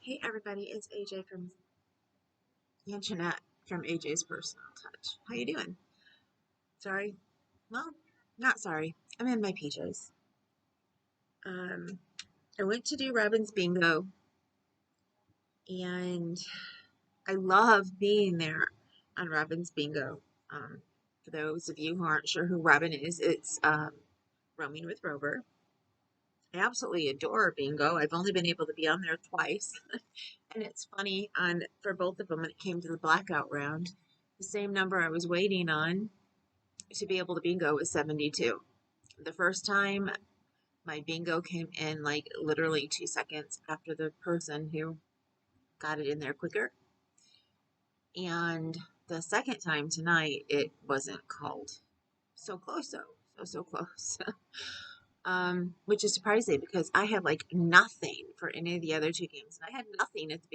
Hey everybody, it's AJ from Anjanette from AJ's Personal Touch. How you doing? Sorry? Well, not sorry. I'm in my PJs. Um, I went to do Robin's Bingo, and I love being there on Robin's Bingo. For those of you who aren't sure who Robin is, it's Roaming with Rover. I absolutely adore Bingo. I've only been able to be on there twice. And it's funny, for both of them, when it came to the blackout round, the same number I was waiting on to be able to bingo was 72. The first time my bingo came in like literally 2 seconds after the person who got it in there quicker. And the second time tonight, it wasn't called. So close, so close. Which is surprising because I had like nothing for any of the other two games, and I had nothing at the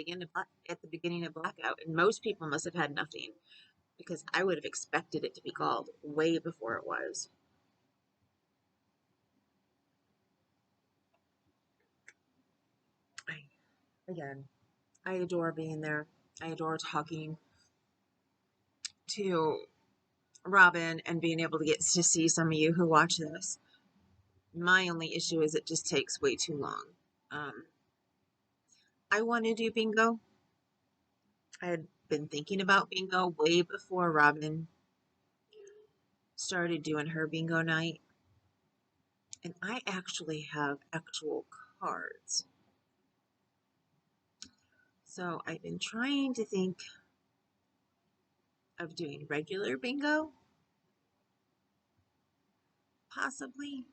beginning of blackout, and most people must have had nothing because I would have expected it to be called way before it was. Again, I adore being there. I adore talking to Robin and being able to get to see some of you who watch this. My only issue is it just takes way too long. I want to do bingo. I had been thinking about bingo way before Robin started doing her bingo night. And I actually have actual cards. So I've been trying to think of doing regular bingo, possibly.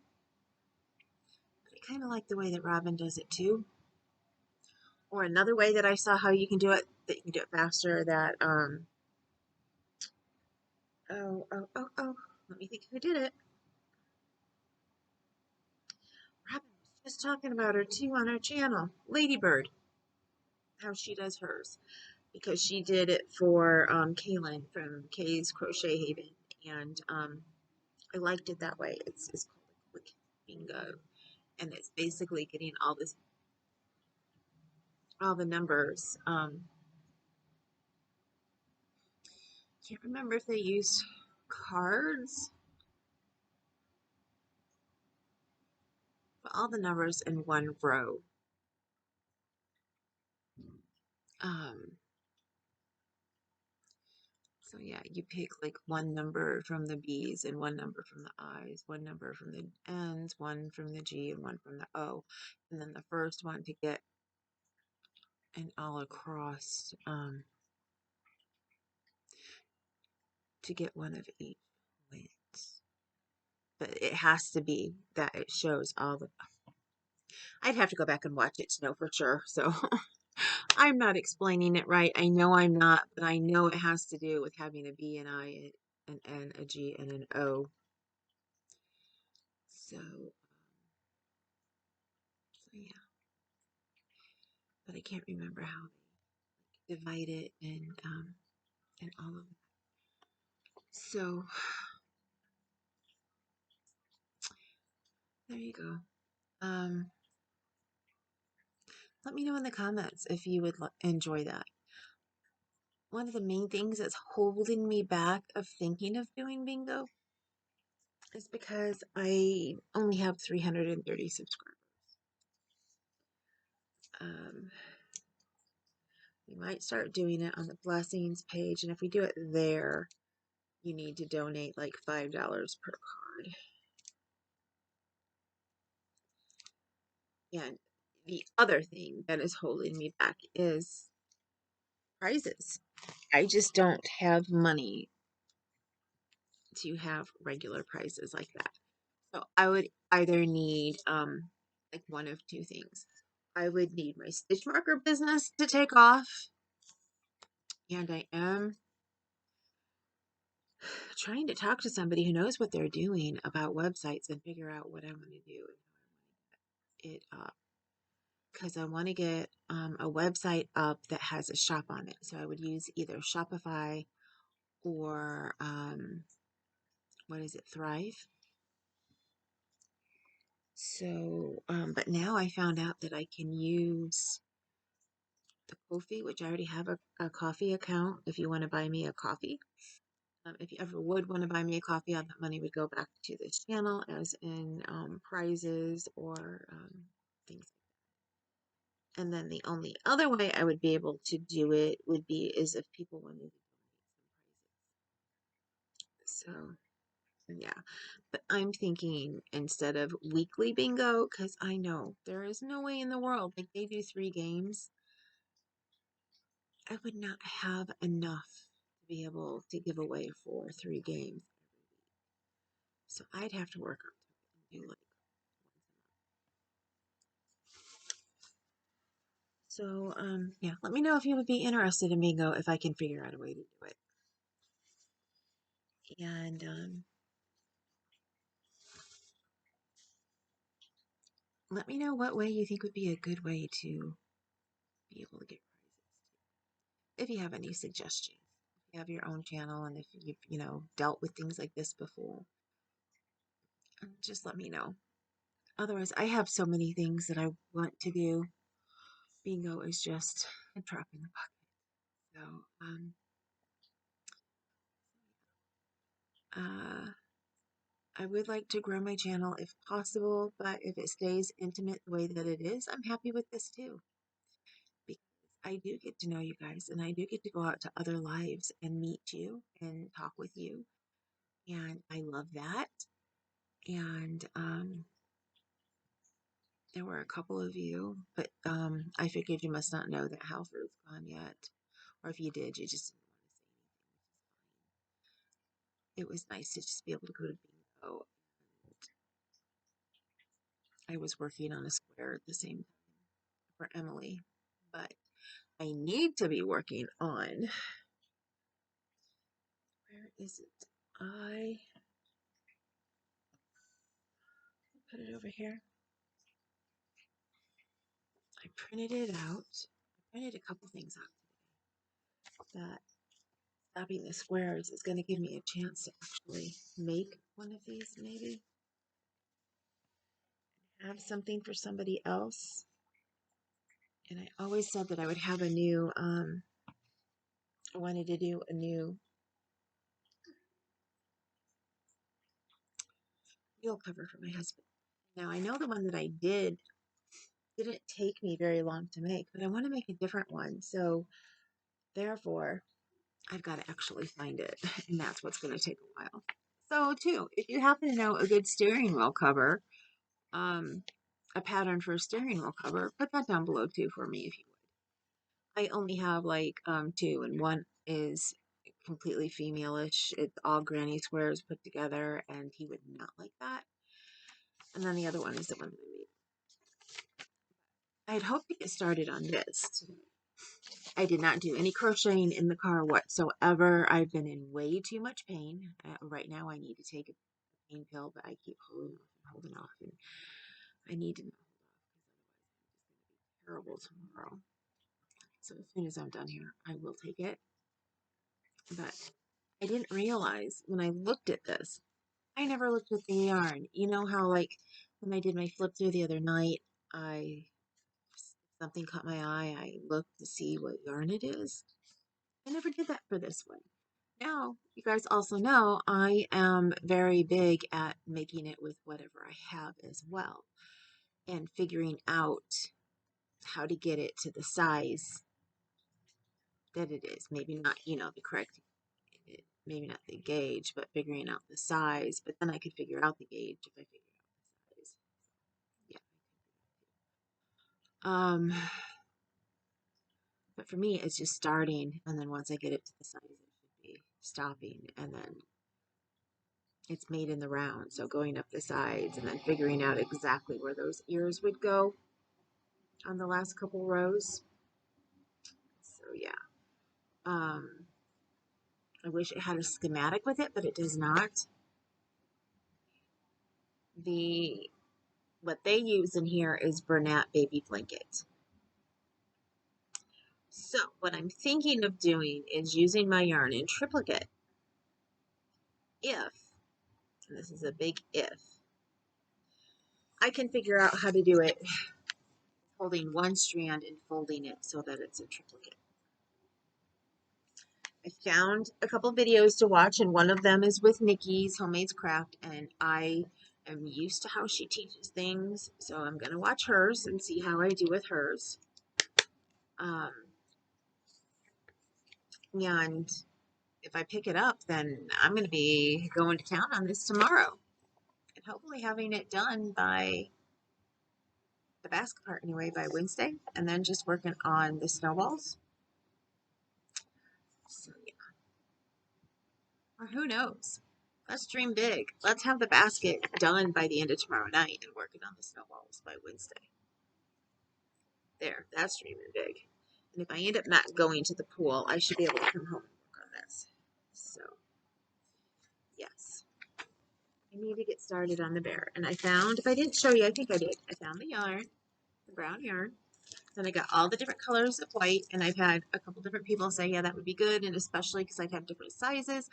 But I kind of like the way that Robin does it too. Or another way that I saw how you can do it, that you can do it faster, let me think who did it. Robin was just talking about her too on her channel. Ladybird, how she does hers. Because she did it for Kaylin from Kay's Crochet Haven. And I liked it that way. It's called a quick bingo. And it's basically getting all the numbers. Can't remember if they used cards, but all the numbers in one row. Um, so yeah, you pick like one number from the B's and one number from the I's, one number from the N's, one from the G, and one from the O. And then the first one to get an all across, to get one of each wins. But it has to be that it shows all the. I'd have to go back and watch it to know for sure. So I'm not explaining it right. I know I'm not, but I know it has to do with having a B, an I, an N, a G, and an O. So yeah. But I can't remember how they divide it and all of that. So there you go. Let me know in the comments if you would enjoy that. One of the main things that's holding me back of thinking of doing bingo is because I only have 330 subscribers. We might start doing it on the blessings page, and if we do it there, you need to donate like $5 per card. And the other thing that is holding me back is prizes. I just don't have money to have regular prizes like that. So I would either need like one of two things. I would need my stitch marker business to take off, and I am trying to talk to somebody who knows what they're doing about websites and figure out what I want to do and how I want to get it up. Because I want to get a website up that has a shop on it. So I would use either Shopify or what is it, Thrive. So, but now I found out that I can use Ko-fi, which I already have a coffee account if you want to buy me a coffee. If you ever would want to buy me a coffee, all that money would go back to this channel as in prizes or things. And then the only other way I would be able to do it would be is if people wanted to donate some prizes. So yeah, but I'm thinking instead of weekly bingo, because I know there is no way in the world, like they do 3 games, I would not have enough to be able to give away for 3 games every week. So I'd have to work up to it and do like once a month. So yeah, let me know if you would be interested in bingo if I can figure out a way to do it. And let me know what way you think would be a good way to be able to get prizes. If you have any suggestions, if you have your own channel and if you've dealt with things like this before, just let me know. Otherwise, I have so many things that I want to do. Bingo is just a drop in the bucket. So, I would like to grow my channel if possible, but if it stays intimate the way that it is, I'm happy with this too. Because I do get to know you guys and I do get to go out to other lives and meet you and talk with you. And I love that. And there were a couple of you, but I figured you must not know that Halford's gone yet. Or if you did, you just didn't want to say anything, which is fine. It was nice to just be able to go to bingo. I was working on a square at the same time for Emily, but I need to be working on. Where is it? I put it over here. I printed it out. I printed a couple things out today that stopping the squares is going to give me a chance to actually make one of these, maybe have something for somebody else. And I always said that I would have a new, I wanted to do a new wheel cover for my husband. Now I know the one that I didn't take me very long to make, but I want to make a different one. So therefore, I've got to actually find it, and that's what's going to take a while. So too, if you happen to know a good steering wheel cover, a pattern for a steering wheel cover, put that down below too for me if you would. I only have like 2, and one is completely female-ish. It's all granny squares put together, and he would not like that. And then the other one is the one that I made. I'd hoped to get started on this today. I did not do any crocheting in the car whatsoever. I've been in way too much pain. Right now I need to take a pain pill, but I keep holding off, and I need to not hold off because otherwise I'm just going to be terrible tomorrow. So as soon as I'm done here, I will take it. But I didn't realize when I looked at this, I never looked at the yarn. You know how like when I did my flip through the other night, something caught my eye. I looked to see what yarn it is. I never did that for this one. Now, you guys also know I am very big at making it with whatever I have as well and figuring out how to get it to the size that it is. Maybe not, the correct, maybe not the gauge, but figuring out the size. But then I could figure out the gauge if I figured out the size. Yeah. But for me, it's just starting, and then once I get it to the size, it should be stopping, and then it's made in the round. So going up the sides and then figuring out exactly where those ears would go on the last couple rows. So yeah, I wish it had a schematic with it, but it does not. What they use in here is Bernat Baby Blanket. So what I'm thinking of doing is using my yarn in triplicate. If, and this is a big if, I can figure out how to do it holding one strand and folding it so that it's a triplicate. I found a couple videos to watch, and one of them is with Nikki's Homemade Craft, and I am used to how she teaches things, so I'm going to watch hers and see how I do with hers. And if I pick it up, then I'm going to be going to town on this tomorrow, and hopefully having it done by the basket part anyway by Wednesday, and then just working on the snowballs. So yeah. Or who knows? Let's dream big. Let's have the basket done by the end of tomorrow night and working on the snowballs by Wednesday. There, that's dreaming big. And if I end up not going to the pool, I should be able to come home and work on this. So, yes. I need to get started on the bear. And I found, if I didn't show you, I think I did. I found the yarn, the brown yarn. Then I got all the different colors of white, and I've had a couple different people say, yeah, that would be good, and especially because I've had different sizes.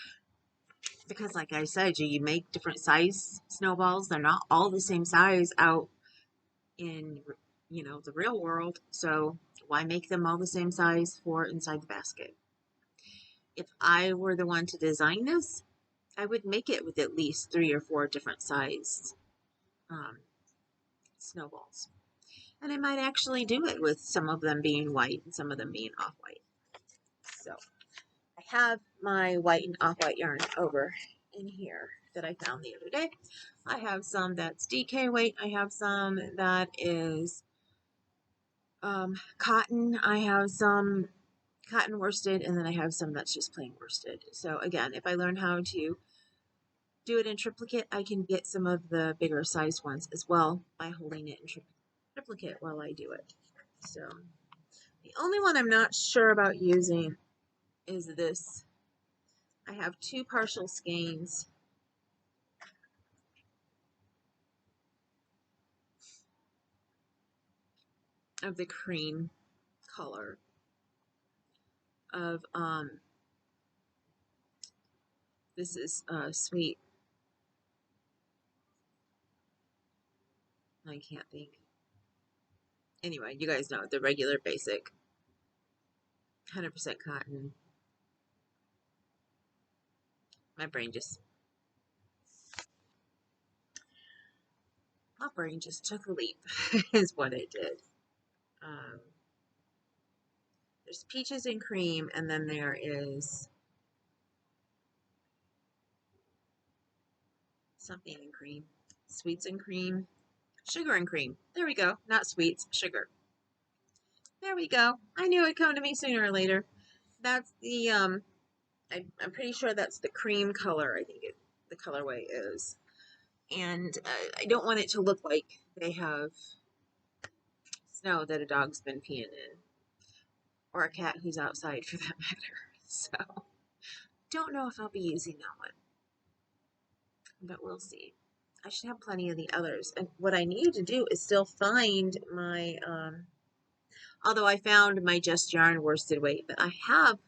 Because like I said, you make different size snowballs. They're not all the same size out in, the real world. So why make them all the same size for inside the basket? If I were the one to design this, I would make it with at least 3 or 4 different size snowballs. And I might actually do it with some of them being white and some of them being off-white. So I have my white and off-white yarn over in here that I found the other day. I have some that's DK weight. I have some that is cotton. I have some cotton worsted, and then I have some that's just plain worsted. So again, if I learn how to do it in triplicate, I can get some of the bigger size ones as well by holding it in triplicate while I do it. So the only one I'm not sure about using is this. I have 2 partial skeins of the cream color of this is sweet. I can't think. Anyway, you guys know the regular basic 100% cotton. My brain just took a leap is what it did. There's peaches and cream, and then there is something in cream, sweets and cream, sugar and cream. There we go. Not sweets, sugar. There we go. I knew it'd come to me sooner or later. That's the I'm pretty sure that's the cream color. I think the colorway is, and I don't want it to look like they have snow that a dog's been peeing in, or a cat who's outside for that matter. So don't know if I'll be using that one, but we'll see. I should have plenty of the others. And what I need to do is still find my, although I found my Just Yarn worsted weight, but I have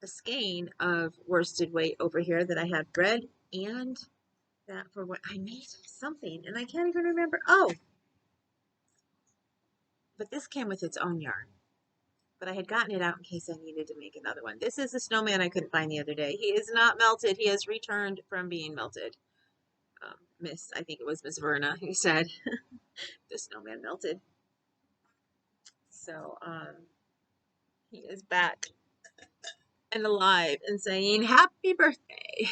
a skein of worsted weight over here that I had red and that for what I made something, and I can't even remember. Oh, but this came with its own yarn. But I had gotten it out in case I needed to make another one. This is the snowman I couldn't find the other day. He is not melted. He has returned from being melted. I think it was Miss Verna who said the snowman melted. So he is back and alive and saying happy birthday.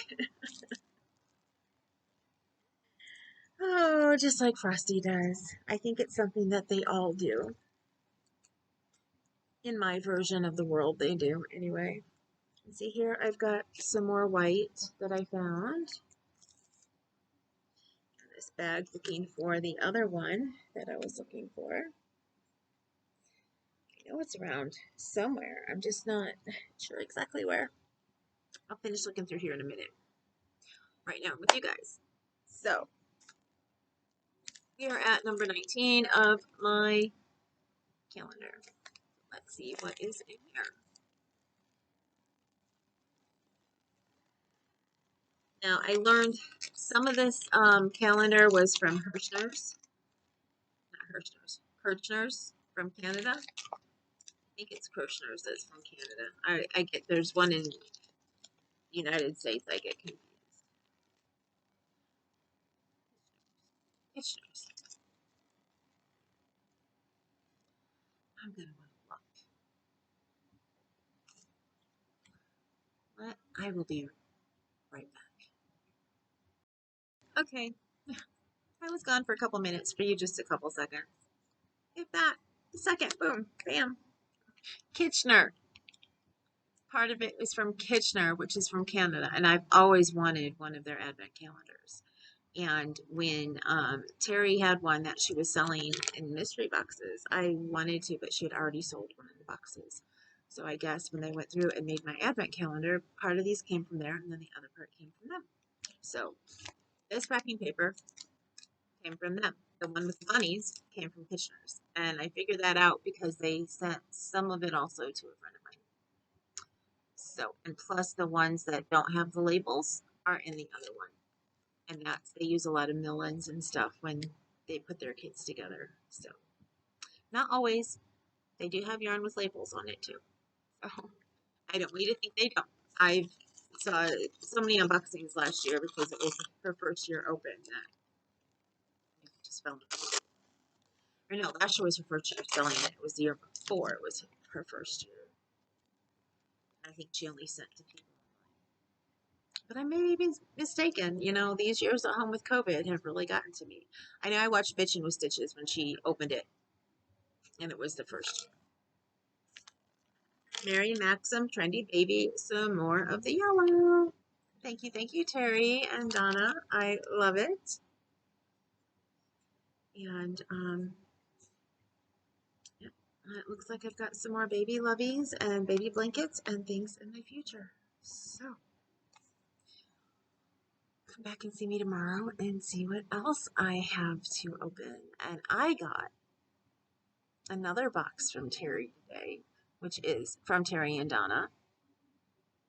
Oh, just like Frosty does. I think it's something that they all do. In my version of the world, they do anyway. See here, I've got some more white that I found. This bag looking for the other one that I was looking for. I know it's around somewhere. I'm just not sure exactly where. I'll finish looking through here in a minute. Right now with you guys. So, we are at number 19 of my calendar. Let's see what is in here. Now, I learned some of this calendar was from Kirchner's from Canada. I think it's Kirshner's that's from Canada. I get there's one in United States. I get confused. Kirshner's. I'm gonna want to look. But I will be right back. Okay, I was gone for a couple minutes. For you, just a couple seconds. If that, a second, boom, bam. Kitchener. Part of it is from Kitchener, which is from Canada, and I've always wanted one of their advent calendars. And when Terry had one that she was selling in mystery boxes, I wanted to, but she had already sold one of the boxes. So I guess when they went through and made my advent calendar, part of these came from there, and then the other part came from them. So this wrapping paper came from them. The one with the bunnies came from Kitchener's. And I figured that out because they sent some of it also to a friend of mine. So, and plus the ones that don't have the labels are in the other one. And that's, they use a lot of millins and stuff when they put their kits together. So, not always. They do have yarn with labels on it too. So, I don't want you to think they don't. I saw so many unboxings last year because it was her first year open that I just fell in love. Or no, last year was her first year selling it. It was the year before. It was her first year. I think she only sent to people online. But I may be mistaken. You know, these years at home with COVID have really gotten to me. I know I watched Bitchin' with Stitches when she opened it, and it was the first year. Mary Maxim, Trendy Baby, some more of the yellow. Thank you, Terry and Donna. I love it. And yeah, it looks like I've got some more baby loveys and baby blankets and things in my future. So come back and see me tomorrow and see what else I have to open. And I got another box from Terry today, which is from Terry and Donna.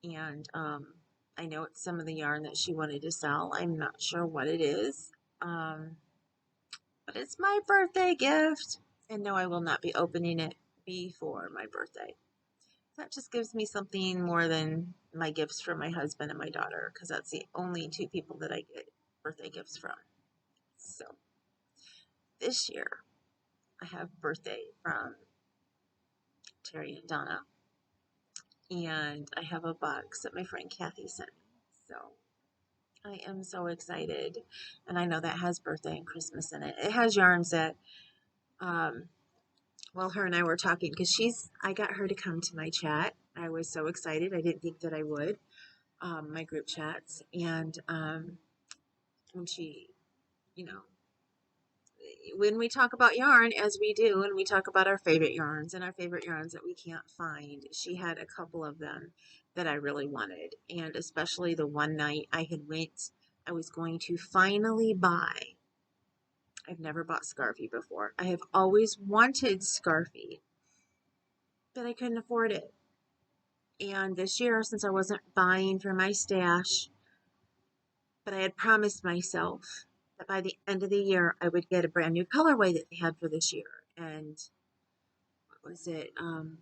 And I know it's some of the yarn that she wanted to sell. I'm not sure what it is. But it's my birthday gift. And no, I will not be opening it before my birthday. That just gives me something more than my gifts from my husband and my daughter, because that's the only two people that I get birthday gifts from. So this year, I have birthday from Terry and Donna, and I have a box that my friend Kathy sent me. So I am so excited, and I know that has birthday and Christmas in it. It has yarns that, well, her and I were talking because I got her to come to my chat. I was so excited. I didn't think that I would, my group chats, and when she, you know, when we talk about yarn, as we do, and we talk about our favorite yarns and our favorite yarns that we can't find, she had a couple of them that I really wanted. And especially the one night I was going to finally buy. I've never bought Scarfy before. I have always wanted Scarfy, but I couldn't afford it. And this year, since I wasn't buying for my stash, but I had promised myself that by the end of the year, I would get a brand new colorway that they had for this year. And what was it? I'm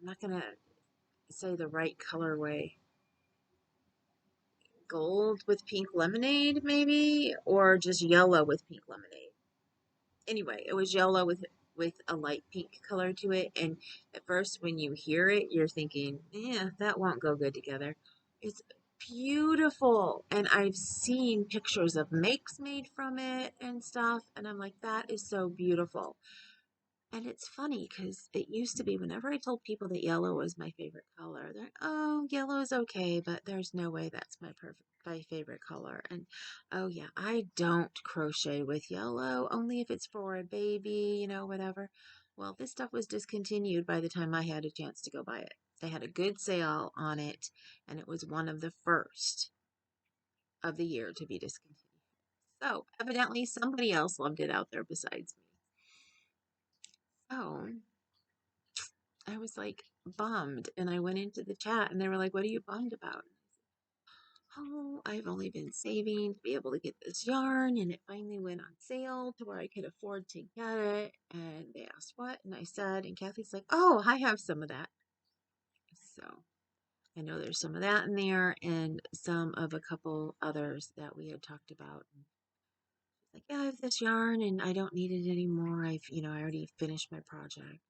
not going to say the right colorway. Gold with pink lemonade, maybe? Or just yellow with pink lemonade. Anyway, it was yellow with a light pink color to it. And at first, when you hear it, you're thinking, yeah, that won't go good together. It's beautiful. And I've seen pictures of makes made from it and stuff. And I'm like, that is so beautiful. And it's funny because it used to be whenever I told people that yellow was my favorite color, they're like, oh, yellow is okay, but there's no way that's my favorite color. And oh yeah, I don't crochet with yellow, only if it's for a baby, whatever. Well, this stuff was discontinued by the time I had a chance to go buy it. They had a good sale on it, and it was one of the first of the year to be discontinued. So evidently somebody else loved it out there besides me. Oh, I was like bummed, and I went into the chat and they were like, what are you bummed about? oh, I've only been saving to be able to get this yarn, and it finally went on sale to where I could afford to get it. And they asked what, and I said, and Kathy's like, oh, I have some of that. So I know there's some of that in there, and some of a couple others that we had talked about. Like, yeah, I have this yarn, and I don't need it anymore. I already finished my project.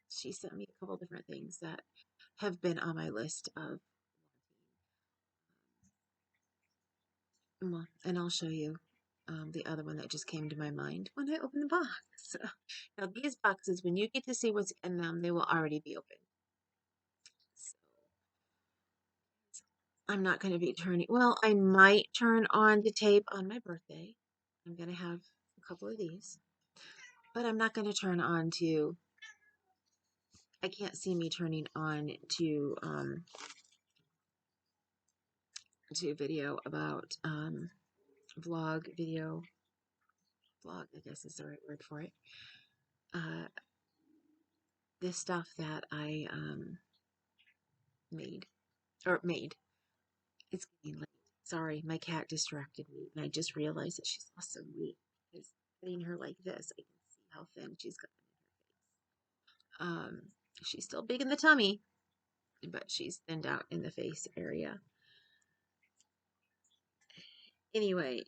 She sent me a couple different things that have been on my list of well, and I'll show you the other one that just came to my mind when I opened the box. Now, these boxes, when you get to see what's in them, they will already be open. So I'm not going to be turning, well, I might turn on the tape on my birthday. I'm going to have a couple of these, but I'm not going to turn on to, I can't see me turning on to video about vlog, I guess is the right word for it. Uh, this stuff that I made. It's getting late. Sorry, my cat distracted me, and I just realized that she's lost some weight. Because putting her like this, I can see how thin she's gotten in her face. She's still big in the tummy, but she's thinned out in the face area. Anyway,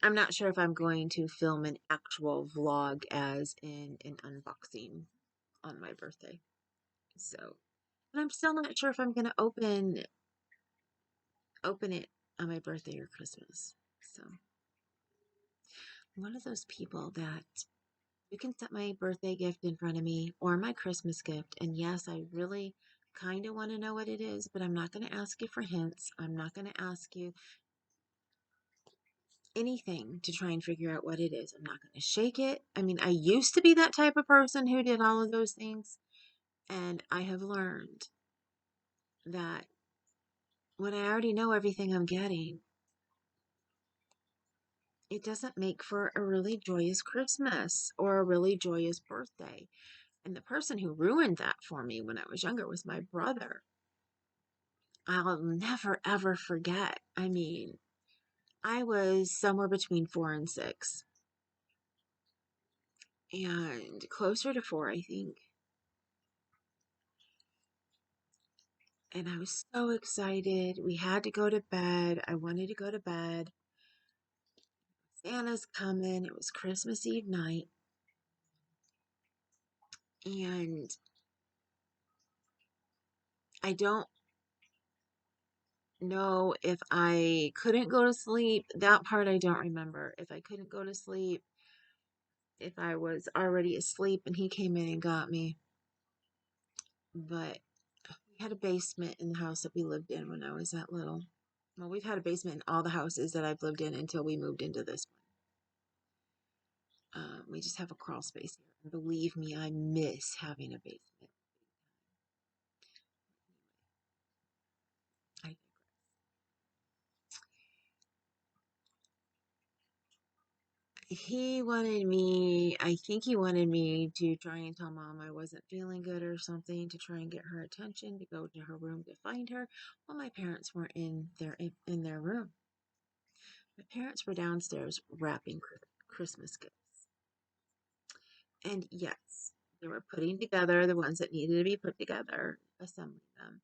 I'm not sure if I'm going to film an actual vlog as in an unboxing on my birthday. So, and I'm still not sure if I'm going to open it on my birthday or Christmas. So, I'm one of those people that you can set my birthday gift in front of me or my Christmas gift. And yes, I really kind of want to know what it is, but I'm not going to ask you for hints. I'm not going to ask you anything to try and figure out what it is. I'm not going to shake it. I mean, I used to be that type of person who did all of those things. And I have learned that when I already know everything I'm getting, it doesn't make for a really joyous Christmas or a really joyous birthday. And the person who ruined that for me when I was younger was my brother. I'll never ever forget. I mean, I was somewhere between 4 and 6, and closer to 4, I think. And I was so excited. We had to go to bed. I wanted to go to bed. Santa's coming. It was Christmas Eve night. And I don't know if I couldn't go to sleep. That part I don't remember. If I couldn't go to sleep, if I was already asleep and he came in and got me. But we had a basement in the house that we lived in when I was that little. Well, we've had a basement in all the houses that I've lived in until we moved into this one. We just have a crawl space here. And believe me, I miss having a basement. I I think he wanted me to try and tell mom I wasn't feeling good or something to try and get her attention to go to her room to find her while my parents were in their room. My parents were downstairs wrapping Christmas gifts. And yes, they were putting together the ones that needed to be put together, assembling them.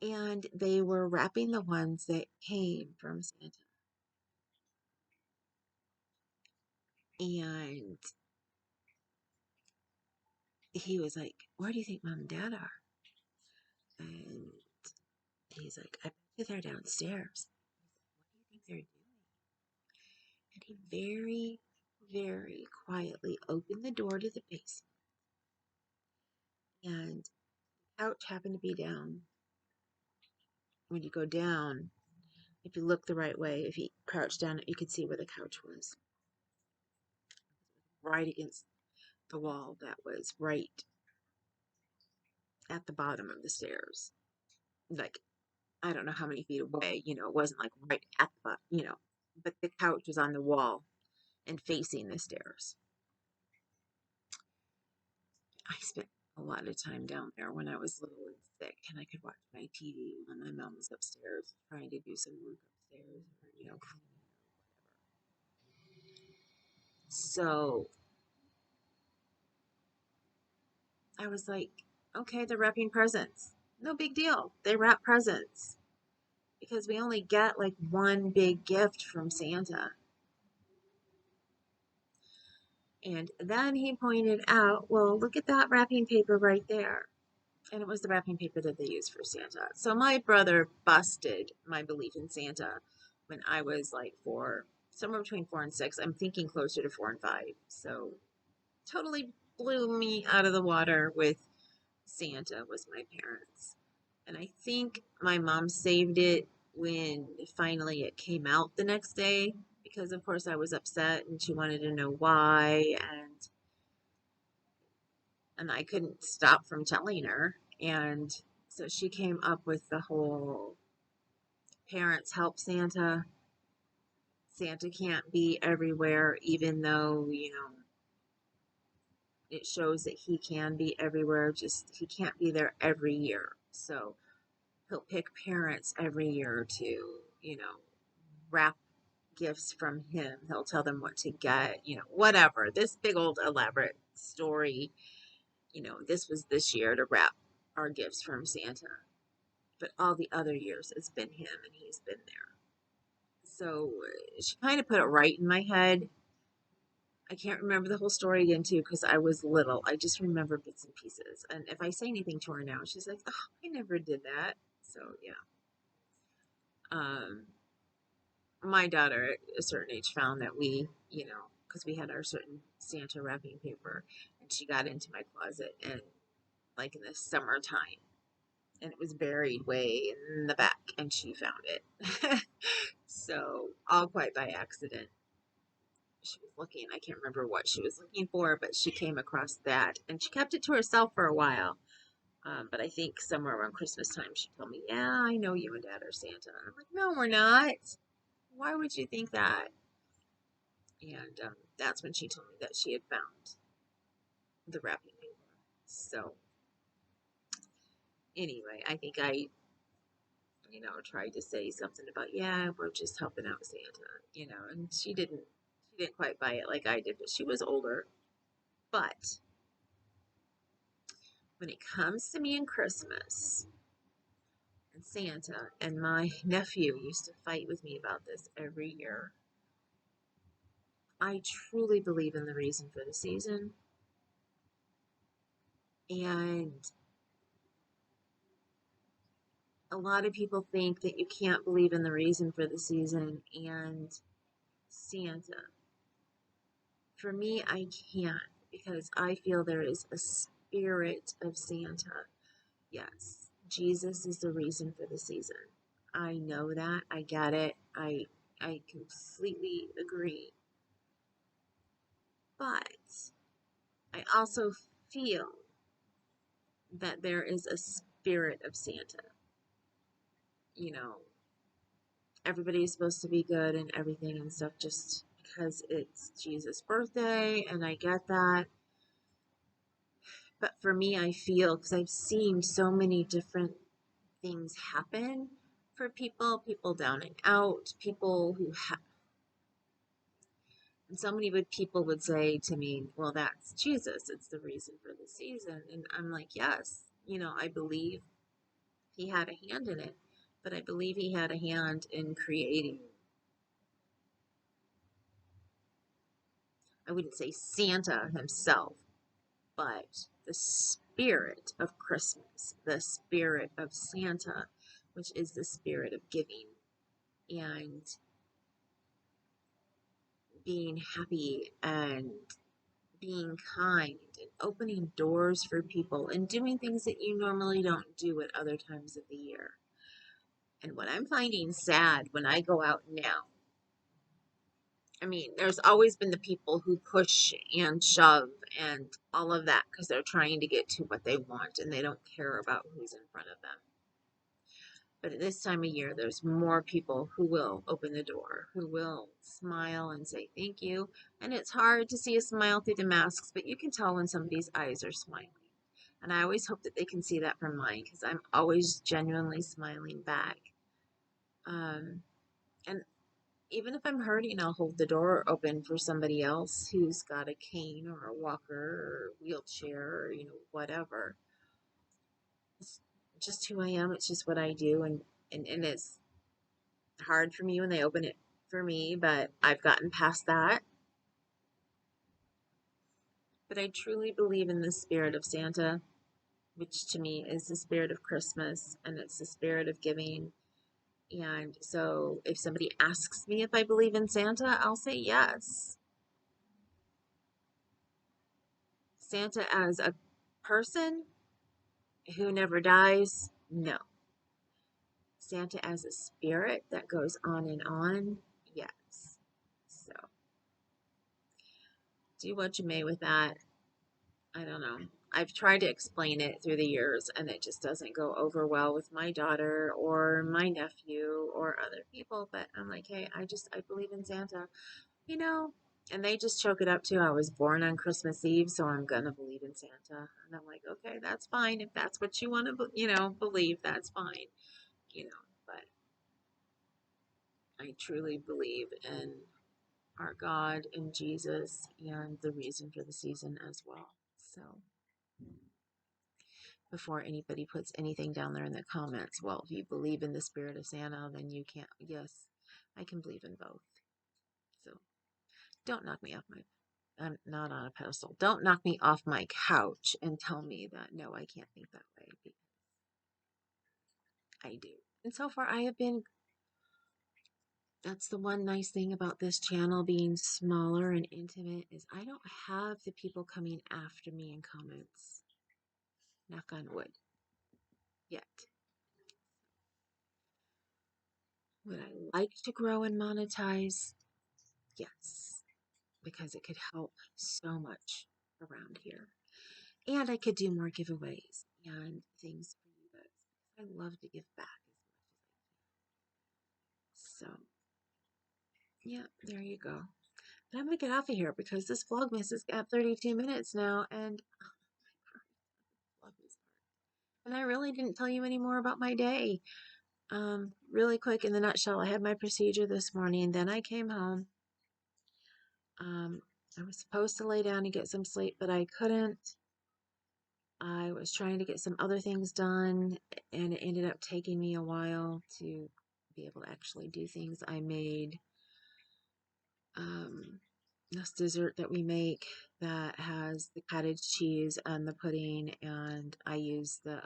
And they were wrapping the ones that came from Santa. And he was like, where do you think mom and dad are? And he's like, I bet you they're downstairs. What do you think they're doing? And he very, very quietly opened the door to the basement. And the couch happened to be down. When you go down, if you look the right way, if you crouch down, you could see where the couch was. Right against the wall that was right at the bottom of the stairs. Like, I don't know how many feet away, it wasn't like right at the bottom, but the couch was on the wall and facing the stairs. I spent a lot of time down there when I was little and sick, and I could watch my TV when my mom was upstairs trying to do some work upstairs, or cleaning or whatever. So I was like, okay, they're wrapping presents. No big deal. They wrap presents because we only get like one big gift from Santa. And then he pointed out, well, look at that wrapping paper right there. And it was the wrapping paper that they used for Santa. So my brother busted my belief in Santa when I was like four, somewhere between 4 and 6. I'm thinking closer to 4 and 5. So totally blew me out of the water with Santa was my parents. And I think my mom saved it when finally it came out the next day because of course I was upset and she wanted to know why, and I couldn't stop from telling her. And so she came up with the whole parents help Santa. Santa can't be everywhere, even though, it shows that he can be everywhere, just he can't be there every year. So he'll pick parents every year to, wrap gifts from him. He'll tell them what to get, whatever. This big old elaborate story, this was this year to wrap our gifts from Santa. But all the other years it's been him and he's been there. So she kind of put it right in my head. I can't remember the whole story again too because I was little. I just remember bits and pieces. And if I say anything to her now, she's like, "Oh, I never did that." So yeah. Um, my daughter at a certain age found that because we had our certain Santa wrapping paper, and she got into my closet and like in the summertime, and it was buried way in the back, and she found it. So all quite by accident. She was looking, I can't remember what she was looking for, but she came across that and she kept it to herself for a while. But I think somewhere around Christmas time, she told me, "Yeah, I know you and Dad are Santa." And I'm like, "No, we're not. Why would you think that?" And that's when she told me that she had found the wrapping paper. So, anyway, I think I, tried to say something about, "Yeah, we're just helping out Santa," and she didn't quite buy it like I did, but she was older. But when it comes to me and Christmas and Santa, and my nephew used to fight with me about this every year, I truly believe in the reason for the season. And a lot of people think that you can't believe in the reason for the season and Santa. For me, I can because I feel there is a spirit of Santa. Yes, Jesus is the reason for the season. I know that. I get it. I completely agree. But I also feel that there is a spirit of Santa. You know, everybody is supposed to be good and everything and stuff just because it's Jesus' birthday, and I get that. But for me, I feel because I've seen so many different things happen for people down and out, people who have. And so many people would say to me, "Well, that's Jesus. It's the reason for the season." And I'm like, yes, I believe he had a hand in it, but I believe he had a hand in creating, I wouldn't say Santa himself, but the spirit of Christmas, the spirit of Santa, which is the spirit of giving and being happy and being kind and opening doors for people and doing things that you normally don't do at other times of the year. And what I'm finding sad when I go out now, I mean, there's always been the people who push and shove and all of that because they're trying to get to what they want and they don't care about who's in front of them. But at this time of year, there's more people who will open the door, who will smile and say thank you. And it's hard to see a smile through the masks, but you can tell when somebody's eyes are smiling. And I always hope that they can see that from mine because I'm always genuinely smiling back. And even if I'm hurting, I'll hold the door open for somebody else who's got a cane or a walker or wheelchair or, whatever. It's just who I am. It's just what I do. And it's hard for me when they open it for me, but I've gotten past that. But I truly believe in the spirit of Santa, which to me is the spirit of Christmas and it's the spirit of giving. And so if somebody asks me if I believe in Santa, I'll say yes. Santa as a person who never dies, no. Santa as a spirit that goes on, yes. So do what you may with that. I don't know. I've tried to explain it through the years and it just doesn't go over well with my daughter or my nephew or other people. But I'm like, hey, I believe in Santa, you know, and they just choke it up too. I was born on Christmas Eve, so I'm gonna believe in Santa. And I'm like, okay, that's fine. If that's what you want to, believe, that's fine, but I truly believe in our God and Jesus and the reason for the season as well. So before anybody puts anything down there in the comments, well, if you believe in the spirit of Santa, then you can't. Yes, I can believe in both. So don't knock me off my. I'm not on a pedestal. Don't knock me off my couch and tell me that no, I can't think that way because I do. And so far, I have been. That's the one nice thing about this channel being smaller and intimate is I don't have the people coming after me in comments. Knock on wood. Yet. Would I like to grow and monetize? Yes, because it could help so much around here. And I could do more giveaways and things for you guys. I love to give back as much as I can. So, yeah, there you go. But I'm going to get off of here because this Vlogmas has got 32 minutes now and and I really didn't tell you any more about my day. Really quick in the nutshell, I had my procedure this morning. Then I came home. I was supposed to lay down and get some sleep, but I couldn't. I was trying to get some other things done, and it ended up taking me a while to be able to actually do things. I made this dessert that we make that has the cottage cheese and the pudding, and I use the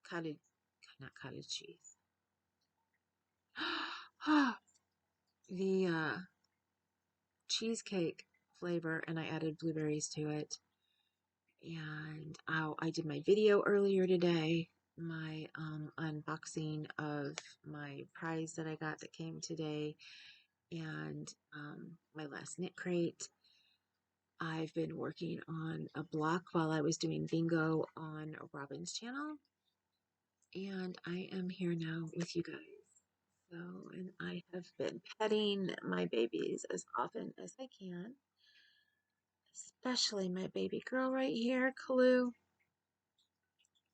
cottage, not cottage cheese, the cheesecake flavor, and I added blueberries to it. And I did my video earlier today, my unboxing of my prize that I got that came today, and my last knit crate. I've been working on a block while I was doing bingo on Robin's channel, and I am here now with you guys. So, and I have been petting my babies as often as I can, especially my baby girl right here, Kalu.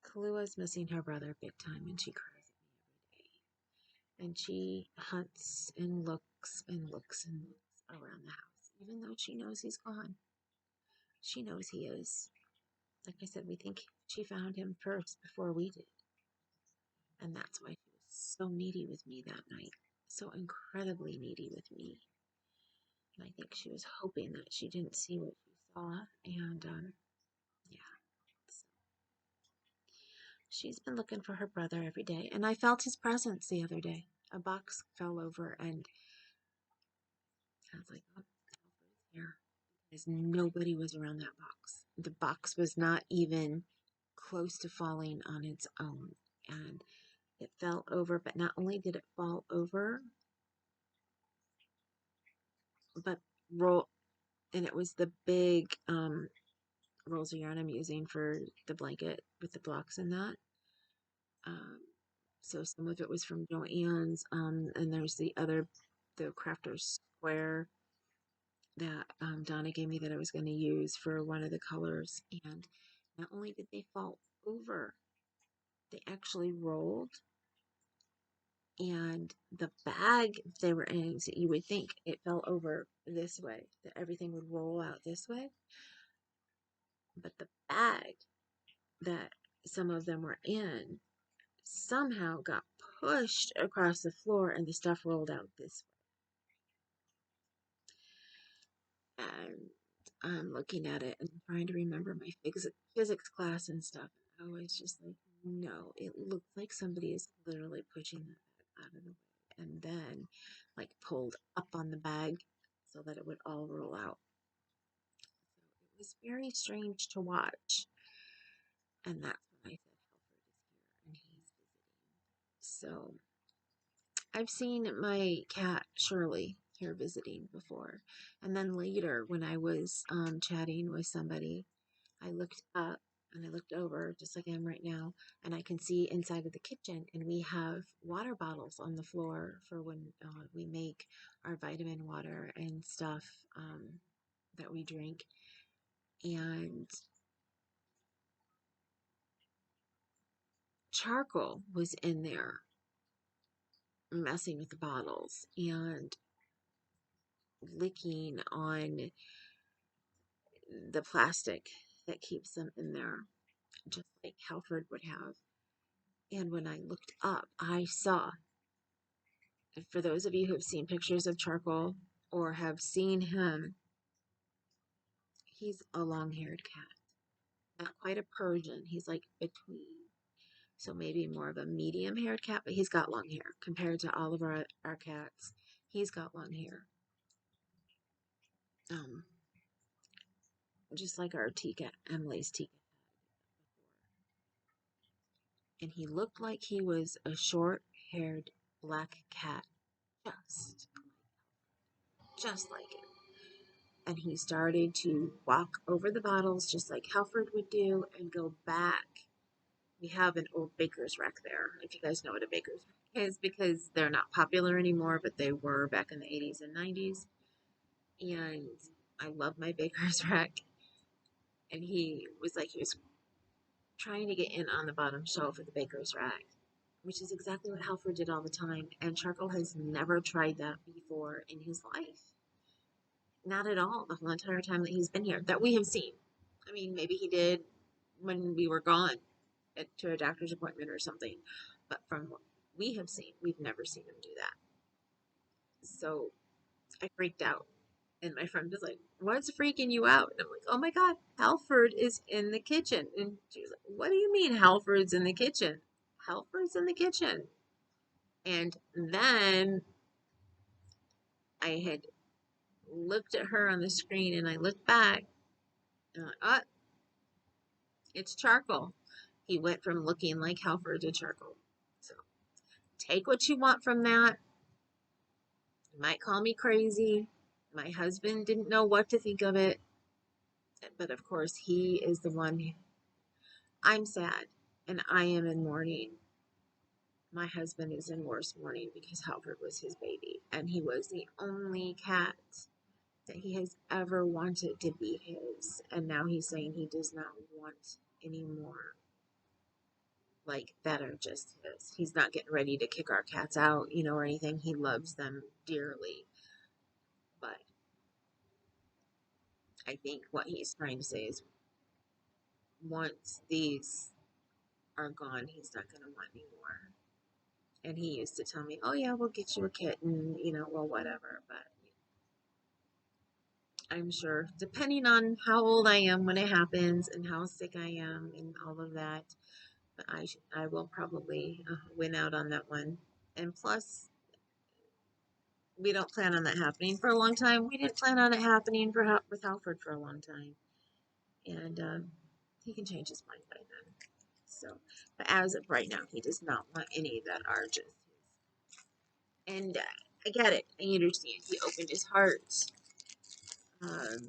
Kalua's missing her brother big time, and she cries at me every day. And she hunts and looks and looks and looks around the house, even though she knows he's gone. She knows he is. Like I said, we think she found him first before we did. And that's why she was so needy with me that night. So incredibly needy with me. And I think she was hoping that she didn't see what she saw. And yeah. So she's been looking for her brother every day. And I felt his presence the other day. A box fell over and I was like, oh, here. Because nobody was around that box. The box was not even close to falling on its own. And it fell over, but not only did it fall over, but roll, and it was the big rolls of yarn I'm using for the blanket with the blocks in that. Um, so some of it was from Joann's, and there's the crafter's square that Donna gave me that I was going to use for one of the colors. And Not only did they fall over, they actually rolled, and the bag they were in, so you would think it fell over this way, that everything would roll out this way, but the bag that some of them were in somehow got pushed across the floor and the stuff rolled out this way. And I'm looking at it and trying to remember my physics class and stuff. I was just like, no, it looks like somebody is literally pushing that bag out of the way and then like pulled up on the bag so that it would all roll out. So it was very strange to watch. And that's when I said Halford is here and he's visiting. So I've seen my cat Shirley here visiting before. And then later, when I was chatting with somebody, I looked up and I looked over, just like I am right now, and I can see inside of the kitchen, and we have water bottles on the floor for when we make our vitamin water and stuff that we drink. And charcoal was in there messing with the bottles and licking on the plastic that keeps them in there, just like Halford would have. And when I looked up, I saw, for those of you who have seen pictures of charcoal or have seen him, he's a long-haired cat. Not quite a Persian. He's like between. So maybe more of a medium-haired cat, but he's got long hair compared to all of our cats. He's got long hair. Um, just like our Tika, Emily's Tika had before. And he looked like he was a short-haired black cat, just like it. And he started to walk over the bottles just like Halford would do and go back. We have an old baker's rack there, if you guys know what a baker's rack is, because they're not popular anymore, but they were back in the 80s and 90s. And I love my baker's rack. And he was like, he was trying to get in on the bottom shelf of the baker's rack, which is exactly what Halford did all the time. And Charcoal has never tried that before in his life. Not at all, the whole entire time that he's been here, that we have seen. I mean, maybe he did when we were gone to a doctor's appointment or something, but from what we have seen, we've never seen him do that. So I freaked out. And my friend was like, "What's freaking you out?" And I'm like, "Oh my God, Halford is in the kitchen." And she was like, "What do you mean Halford's in the kitchen?" Halford's in the kitchen. And then I had looked at her on the screen and I looked back and oh, it's Charcoal. He went from looking like Halford to Charcoal. So take what you want from that. You might call me crazy. My husband didn't know what to think of it. But of course, he is the one. I'm sad and I am in mourning. My husband is in worse mourning because Halford was his baby. And he was the only cat that he has ever wanted to be his. And now he's saying he does not want any more like that are just his. He's not getting ready to kick our cats out, or anything. He loves them dearly. But I think what he's trying to say is once these are gone, he's not going to want any more. And he used to tell me, "Oh yeah, we'll get you a kitten, well, whatever." But I'm sure, depending on how old I am when it happens and how sick I am and all of that, but I will probably win out on that one. And plus, we don't plan on that happening for a long time. We didn't plan on it happening with Halford for a long time, and he can change his mind by then. So, but as of right now, he does not want any that are just his. And I get it. I understand. He opened his heart. Um,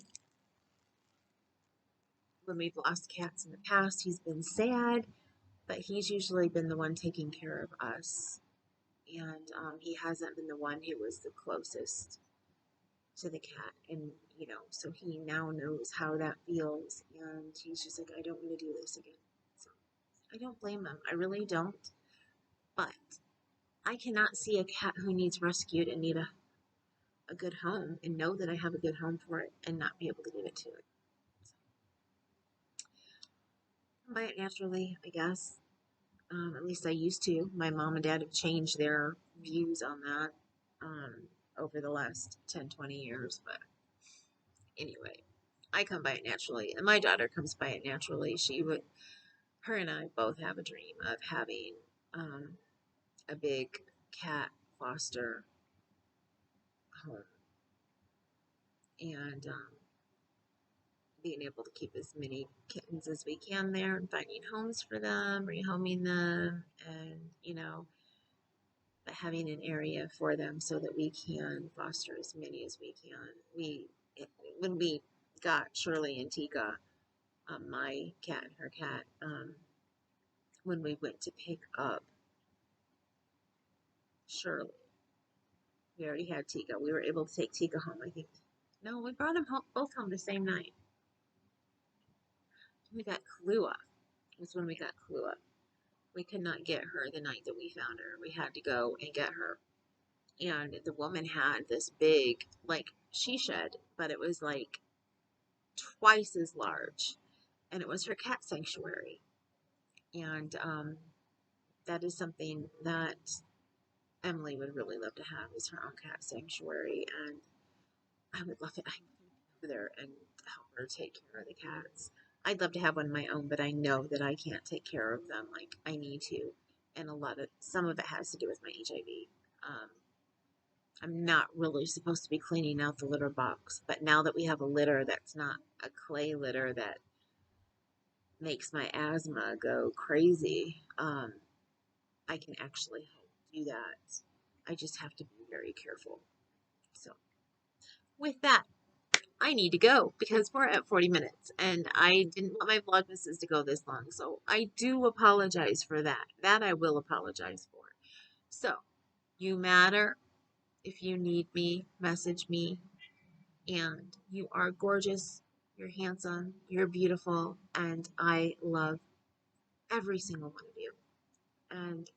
when we've lost cats in the past, he's been sad, but he's usually been the one taking care of us. And he hasn't been the one who was the closest to the cat, and so he now knows how that feels, and he's just like, I don't want to do this again. So I don't blame him. I really don't. But I cannot see a cat who needs rescued and need a good home and know that I have a good home for it and not be able to give it to it. So, buy it naturally, I guess. At least I used to. My mom and dad have changed their views on that um, over the last 10, 20 years. But anyway, I come by it naturally. And my daughter comes by it naturally. Her and I both have a dream of having um, a big cat foster home and being able to keep as many kittens as we can there and finding homes for them, rehoming them, and, but having an area for them so that we can foster as many as we can. When we got Shirley and Tika, my cat and her cat, when we went to pick up Shirley, we already had Tika. We were able to take Tika home, I think. No, we brought them home, both home the same night. We got Kalua. It was when we got Kalua. We could not get her the night that we found her. We had to go and get her. And the woman had this big, like, she shed, but it was like twice as large. And it was her cat sanctuary. And that is something that Emily would really love to have, is her own cat sanctuary. And I would love it. I would go there and help her take care of the cats. I'd love to have one of my own, but I know that I can't take care of them like I need to. And some of it has to do with my HIV. I'm not really supposed to be cleaning out the litter box, but now that we have a litter that's not a clay litter that makes my asthma go crazy, I can actually do that. I just have to be very careful. So, with that, I need to go because we're at 40 minutes and I didn't want my Vlogmases to go this long. So, I do apologize for that. That I will apologize for. So, you matter. If you need me, message me. And you are gorgeous. You're handsome. You're beautiful. And I love every single one of you. And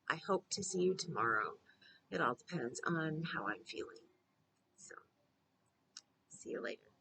I hope to see you tomorrow. It all depends on how I'm feeling. So, see you later.